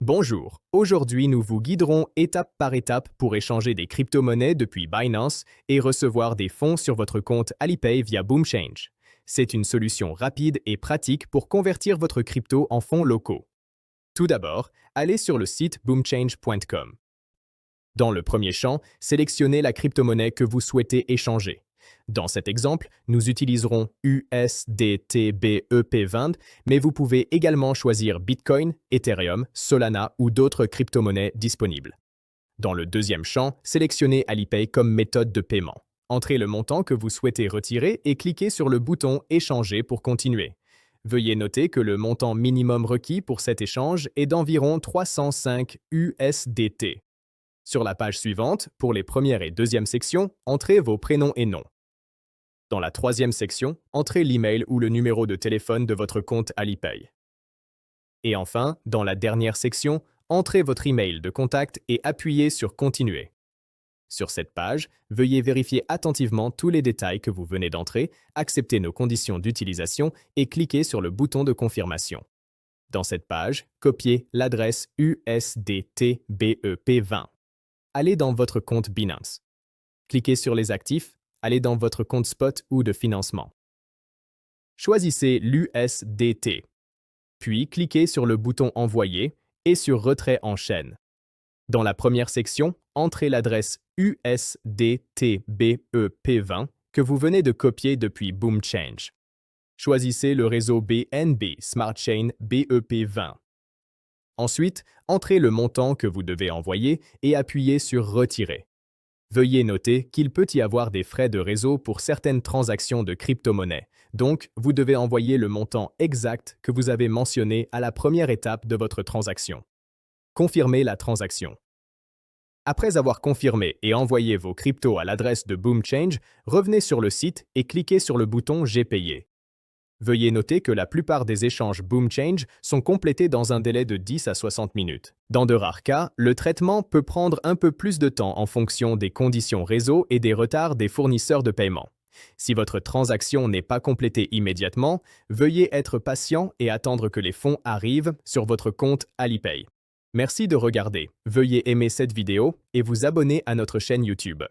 Bonjour, aujourd'hui nous vous guiderons étape par étape pour échanger des crypto-monnaies depuis Binance et recevoir des fonds sur votre compte Alipay via Boomchange. C'est une solution rapide et pratique pour convertir votre crypto en fonds locaux. Tout d'abord, allez sur le site boomchange.com. Dans le premier champ, sélectionnez la crypto-monnaie que vous souhaitez échanger. Dans cet exemple, nous utiliserons USDTBEP20, mais vous pouvez également choisir Bitcoin, Ethereum, Solana ou d'autres crypto-monnaies disponibles. Dans le deuxième champ, sélectionnez Alipay comme méthode de paiement. Entrez le montant que vous souhaitez retirer et cliquez sur le bouton « Échanger » pour continuer. Veuillez noter que le montant minimum requis pour cet échange est d'environ 305 USDT. Sur la page suivante, pour les premières et deuxième sections, entrez vos prénoms et noms. Dans la troisième section, entrez l'email ou le numéro de téléphone de votre compte Alipay. Et enfin, dans la dernière section, entrez votre email de contact et appuyez sur « Continuer ». Sur cette page, veuillez vérifier attentivement tous les détails que vous venez d'entrer, accepter nos conditions d'utilisation et cliquer sur le bouton de confirmation. Dans cette page, copiez l'adresse USDTBEP20. Allez dans votre compte Binance. Cliquez sur les actifs. Allez dans votre compte spot ou de financement. Choisissez l'USDT. Puis cliquez sur le bouton Envoyer et sur Retrait en chaîne. Dans la première section, entrez l'adresse USDTBEP20 que vous venez de copier depuis Boomchange. Choisissez le réseau BNB Smart Chain BEP20. Ensuite, entrez le montant que vous devez envoyer et appuyez sur Retirer. Veuillez noter qu'il peut y avoir des frais de réseau pour certaines transactions de crypto-monnaie, donc vous devez envoyer le montant exact que vous avez mentionné à la première étape de votre transaction. Confirmez la transaction. Après avoir confirmé et envoyé vos cryptos à l'adresse de Boomchange, revenez sur le site et cliquez sur le bouton « J'ai payé ». Veuillez noter que la plupart des échanges Boomchange sont complétés dans un délai de 10 à 60 minutes. Dans de rares cas, le traitement peut prendre un peu plus de temps en fonction des conditions réseau et des retards des fournisseurs de paiement. Si votre transaction n'est pas complétée immédiatement, veuillez être patient et attendre que les fonds arrivent sur votre compte Alipay. Merci de regarder. Veuillez aimer cette vidéo et vous abonner à notre chaîne YouTube.